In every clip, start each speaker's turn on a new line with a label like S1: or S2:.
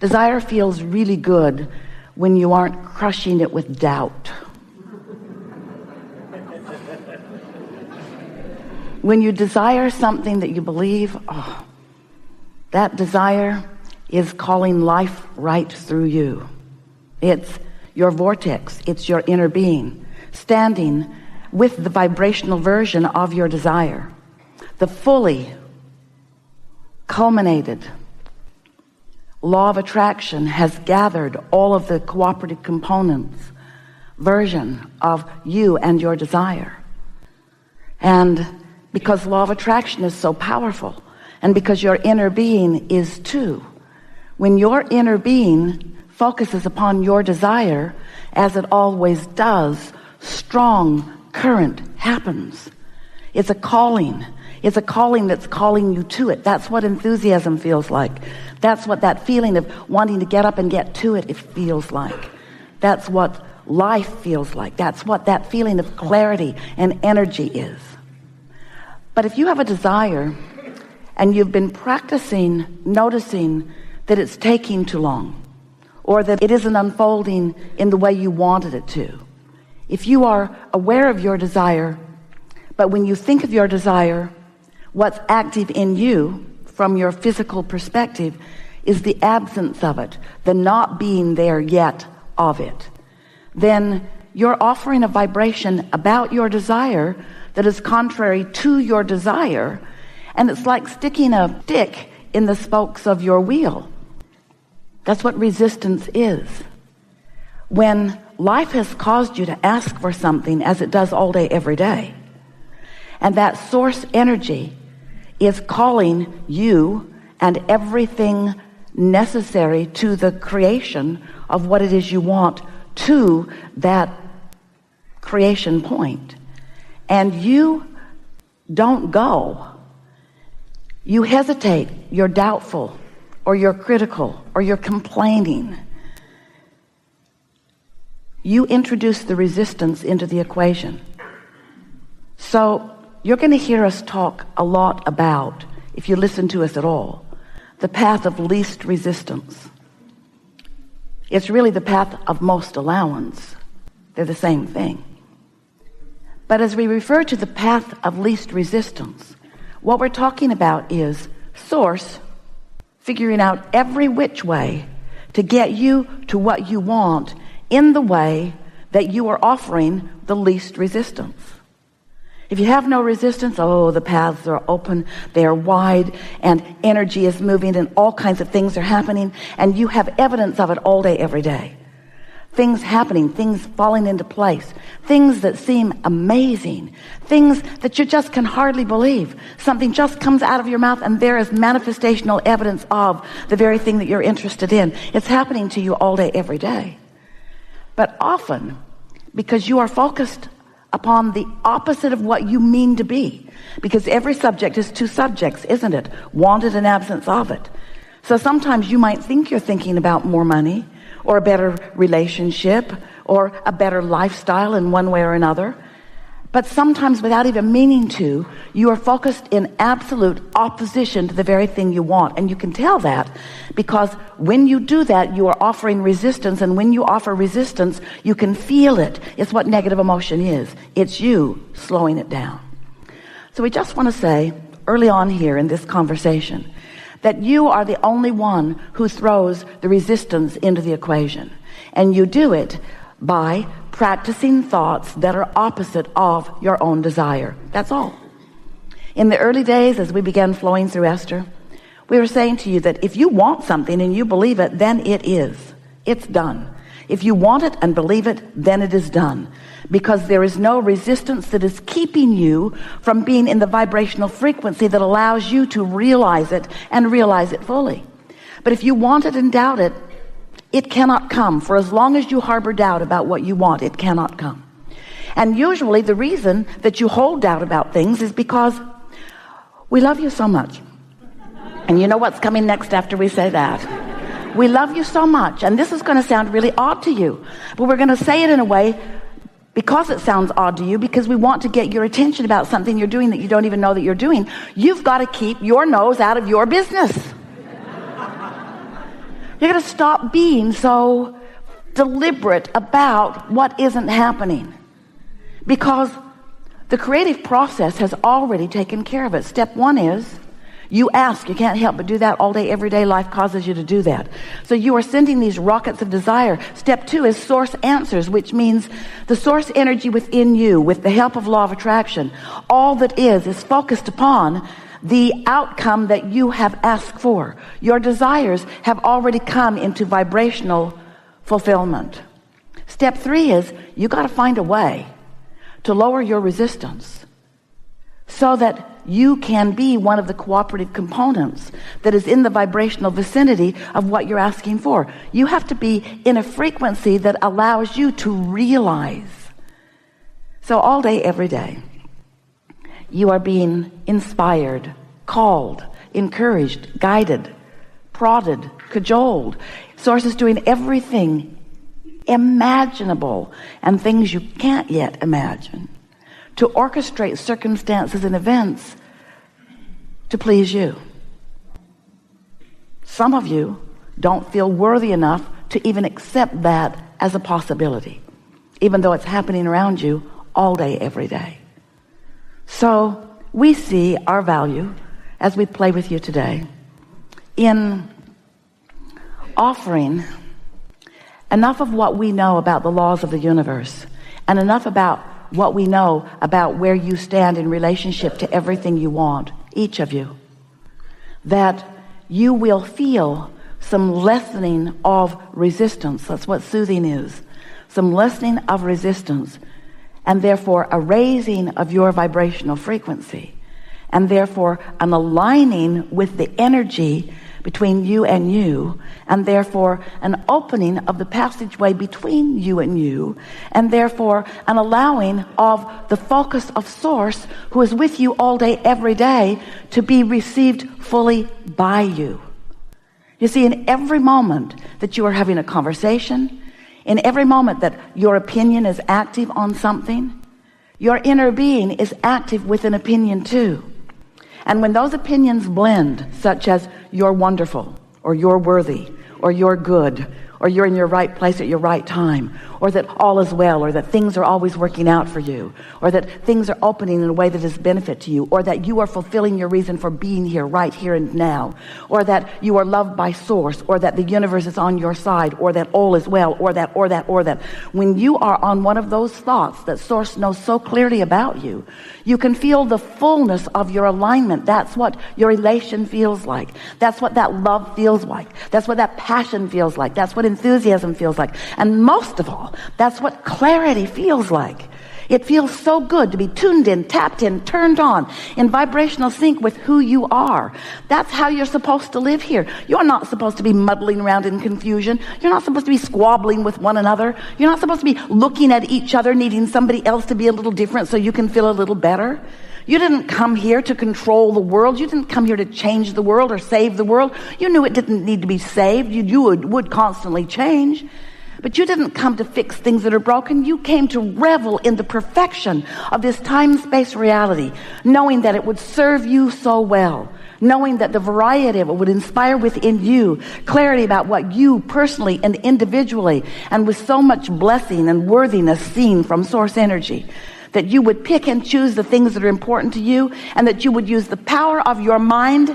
S1: Desire feels really good when you aren't crushing it with doubt. When you desire something that you believe, that desire is calling life right through you. It's your vortex, it's your inner being, standing with the vibrational version of your desire. The fully culminated law of attraction has gathered all of the cooperative components version of you and your desire. And because law of attraction is so powerful, and because your inner being is too, when your inner being focuses upon your desire, as it always does, strong current happens. It's a calling. It's a calling that's calling you to it. That's what enthusiasm feels like. That's what that feeling of wanting to get up and get to it feels like. That's what life feels like. That's what that feeling of clarity and energy is. But if you have a desire and you've been practicing noticing that it's taking too long, or that it isn't unfolding in the way you wanted it to, if you are aware of your desire, but when you think of your desire, what's active in you from your physical perspective is the absence of it, the not being there yet of it, then you're offering a vibration about your desire that is contrary to your desire, and it's like sticking a stick in the spokes of your wheel. That's what resistance is. When life has caused you to ask for something, as it does all day, every day, and that source energy is calling you and everything necessary to the creation of what it is you want to that creation point, and you don't go, you hesitate, you're doubtful, or you're critical, or you're complaining, you introduce the resistance into the equation. So you're going to hear us talk a lot about, if you listen to us at all, the path of least resistance. It's really the path of most allowance. They're the same thing. But as we refer to the path of least resistance, what we're talking about is source figuring out every which way to get you to what you want in the way that you are offering the least resistance. If you have no resistance, the paths are open, they are wide, and energy is moving, and all kinds of things are happening, and you have evidence of it all day, every day. Things happening, things falling into place, things that seem amazing, things that you just can hardly believe. Something just comes out of your mouth, and there is manifestational evidence of the very thing that you're interested in. It's happening to you all day, every day. But often, because you are focused upon the opposite of what you mean to be, because every subject is two subjects, isn't it? Wanted and absence of it. So sometimes you might think you're thinking about more money, or a better relationship, or a better lifestyle in one way or another. But sometimes, without even meaning to, you are focused in absolute opposition to the very thing you want. And you can tell that because when you do that, you are offering resistance. And when you offer resistance, you can feel it. It's what negative emotion is. It's you slowing it down. So we just want to say early on here in this conversation that you are the only one who throws the resistance into the equation. And you do it by practicing thoughts that are opposite of your own desire. That's all. In the early days, as we began flowing through Esther, we were saying to you that if you want something and you believe it, then it is. It's done. If you want it and believe it, then it is done. Because there is no resistance that is keeping you from being in the vibrational frequency that allows you to realize it and realize it fully. But if you want it and doubt it, it cannot come. For as long as you harbor doubt about what you want, it cannot come. And usually the reason that you hold doubt about things is because we love you so much. And you know what's coming next after we say that? We love you so much. And this is going to sound really odd to you, but we're going to say it in a way because it sounds odd to you, because we want to get your attention about something you're doing that you don't even know that you're doing. You've got to keep your nose out of your business. You're going to stop being so deliberate about what isn't happening, because the creative process has already taken care of it. Step one is you ask. You can't help but do that all day, every day. Life causes you to do that. So you are sending these rockets of desire. Step two is source answers, which means the source energy within you, with the help of law of attraction, all that is focused upon the outcome that you have asked for. Your desires have already come into vibrational fulfillment. Step three is you got to find a way to lower your resistance so that you can be one of the cooperative components that is in the vibrational vicinity of what you're asking for. You have to be in a frequency that allows you to realize. So all day, every day, you are being inspired, called, encouraged, guided, prodded, cajoled. Source is doing everything imaginable and things you can't yet imagine to orchestrate circumstances and events to please you. Some of you don't feel worthy enough to even accept that as a possibility, even though it's happening around you all day, every day. So we see our value as we play with you today in offering enough of what we know about the laws of the universe and enough about what we know about where you stand in relationship to everything you want, each of you, that you will feel some lessening of resistance. That's what soothing is. Some lessening of resistance, and therefore a raising of your vibrational frequency, and therefore an aligning with the energy between you, and therefore an opening of the passageway between you, and therefore an allowing of the focus of Source, who is with you all day, every day, to be received fully by you. You see, in every moment that you are having a conversation, in every moment that your opinion is active on something, your inner being is active with an opinion too. And when those opinions blend, such as you're wonderful, or you're worthy, or you're good, or you're in your right place at your right time, or that all is well, or that things are always working out for you, or that things are opening in a way that is benefit to you, or that you are fulfilling your reason for being here, right here and now, or that you are loved by Source, or that the universe is on your side, or that all is well, or that. When you are on one of those thoughts that Source knows so clearly about you, you can feel the fullness of your alignment. That's what your elation feels like. That's what that love feels like. That's what that passion feels like. That's what enthusiasm feels like. And most of all, that's what clarity feels like. It feels so good to be tuned in, tapped in, turned on, in vibrational sync with who you are. That's how you're supposed to live here. You're not supposed to be muddling around in confusion. You're not supposed to be squabbling with one another. You're not supposed to be looking at each other, needing somebody else to be a little different so you can feel a little better. You didn't come here to control the world. You didn't come here to change the world or save the world. You knew it didn't need to be saved. You would constantly change. But you didn't come to fix things that are broken. You came to revel in the perfection of this time-space reality, knowing that it would serve you so well, knowing that the variety of it would inspire within you clarity about what you personally and individually, and with so much blessing and worthiness seen from Source energy, that you would pick and choose the things that are important to you, and that you would use the power of your mind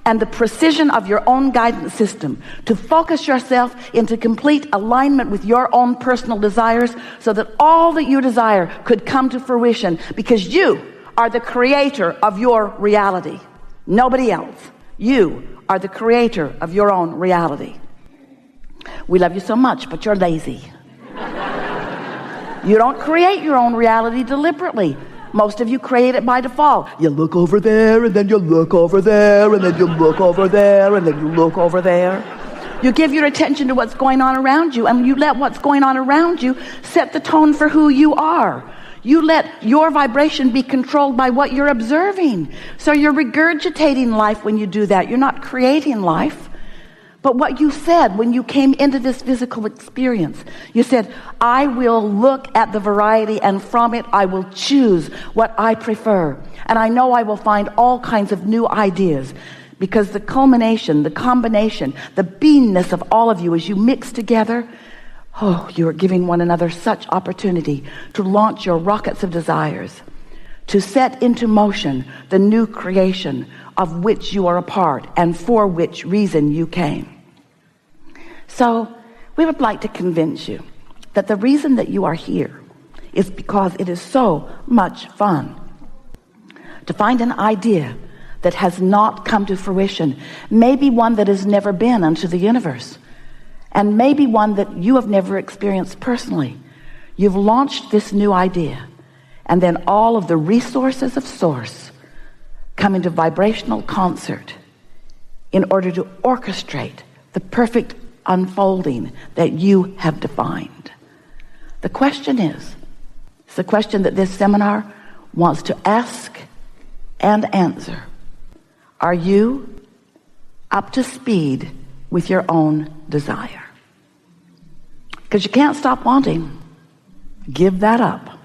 S1: and the precision of your own guidance system to focus yourself into complete alignment with your own personal desires, so that all that you desire could come to fruition, because you are the creator of your reality. Nobody else. You are the creator of your own reality. We love you so much, but you're lazy. You don't create your own reality deliberately. Most of you create it by default. You look over there, and then you look over there, and then you look over there, and then you look over there. You give your attention to what's going on around you, and you let what's going on around you set the tone for who you are. You let your vibration be controlled by what you're observing. So you're regurgitating life when you do that. You're not creating life. But what you said when you came into this physical experience, you said, I will look at the variety, and from it I will choose what I prefer. And I know I will find all kinds of new ideas, Because the culmination, the combination, the beingness of all of you as you mix together, you are giving one another such opportunity to launch your rockets of desires, to set into motion the new creation of which you are a part and for which reason you came. So we would like to convince you that the reason that you are here is because it is so much fun to find an idea that has not come to fruition, maybe one that has never been unto the universe, and maybe one that you have never experienced personally. You've launched this new idea, and then all of the resources of source come into vibrational concert in order to orchestrate the perfect unfolding that you have defined. The question is, it's the question that this seminar wants to ask and answer. Are you up to speed with your own desire? Because you can't stop wanting. Give that up.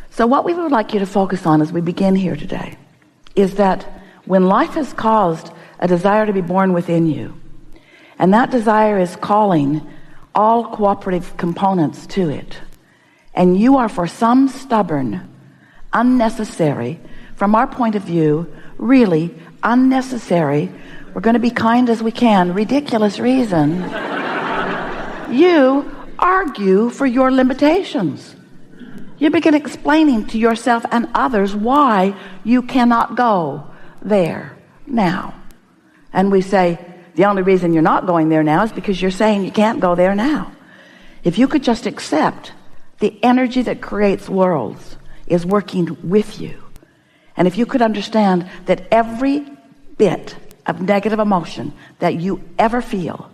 S1: So what we would like you to focus on as we begin here today is that when life has caused a desire to be born within you, and that desire is calling all cooperative components to it, and you are for some stubborn, unnecessary, from our point of view, really unnecessary, we're going to be kind as we can, ridiculous reason, you argue for your limitations. You begin explaining to yourself and others why you cannot go there now. And we say, the only reason you're not going there now is because you're saying you can't go there now. If you could just accept the energy that creates worlds is working with you, and if you could understand that every bit of negative emotion that you ever feel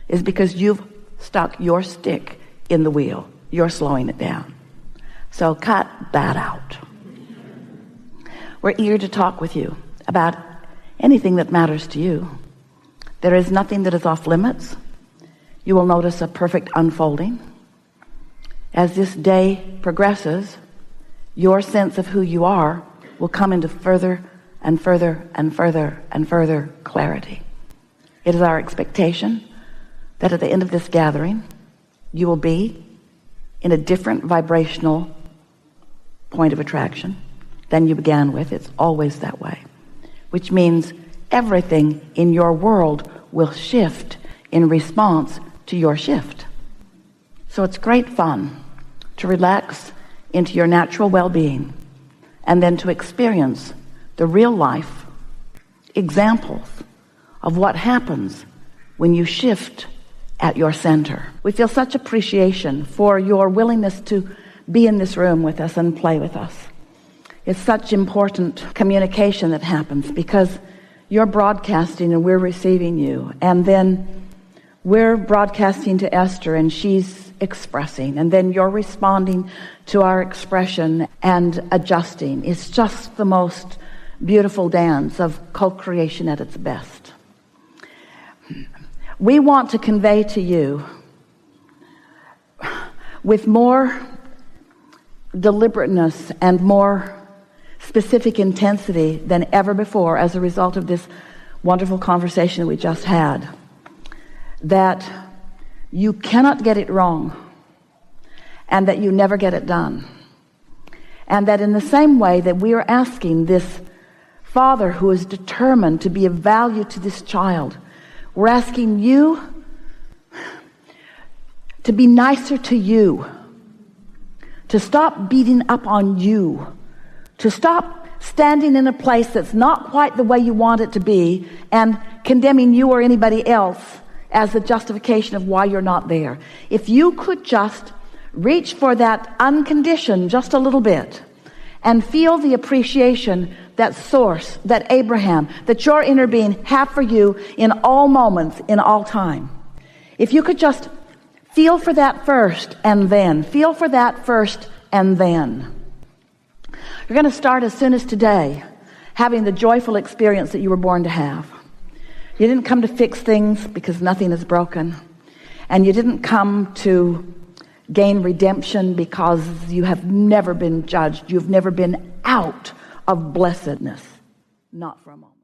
S1: is because you've stuck your stick in the wheel, you're slowing it down. So cut that out. We're eager to talk with you about anything that matters to you. There is nothing that is off limits. You will notice a perfect unfolding. As this day progresses, your sense of who you are will come into further and further and further and further clarity. It is our expectation that at the end of this gathering, you will be in a different vibrational point of attraction than you began with. It's always that way, which means everything in your world will shift in response to your shift. So it's great fun to relax into your natural well-being and then to experience the real life examples of what happens when you shift at your center. We feel such appreciation for your willingness to be in this room with us and play with us. It's such important communication that happens because you're broadcasting and we're receiving you, and then we're broadcasting to Esther and she's expressing, and then you're responding to our expression and adjusting. It's just the most beautiful dance of co-creation at its best. We want to convey to you with more deliberateness and more specific intensity than ever before as a result of this wonderful conversation that we just had, that you cannot get it wrong and that you never get it done. And that in the same way that we are asking this father who is determined to be of value to this child, we're asking you to be nicer to you, to stop beating up on you, to stop standing in a place that's not quite the way you want it to be and condemning you or anybody else as the justification of why you're not there. If you could just reach for that unconditioned just a little bit and feel the appreciation that source, that Abraham, that your inner being have for you in all moments, in all time. If you could just feel for that first and then, feel for that first and then. You're going to start as soon as today having the joyful experience that you were born to have. You didn't come to fix things because nothing is broken. And you didn't come to gain redemption because you have never been judged. You've never been out of blessedness. Not for a moment.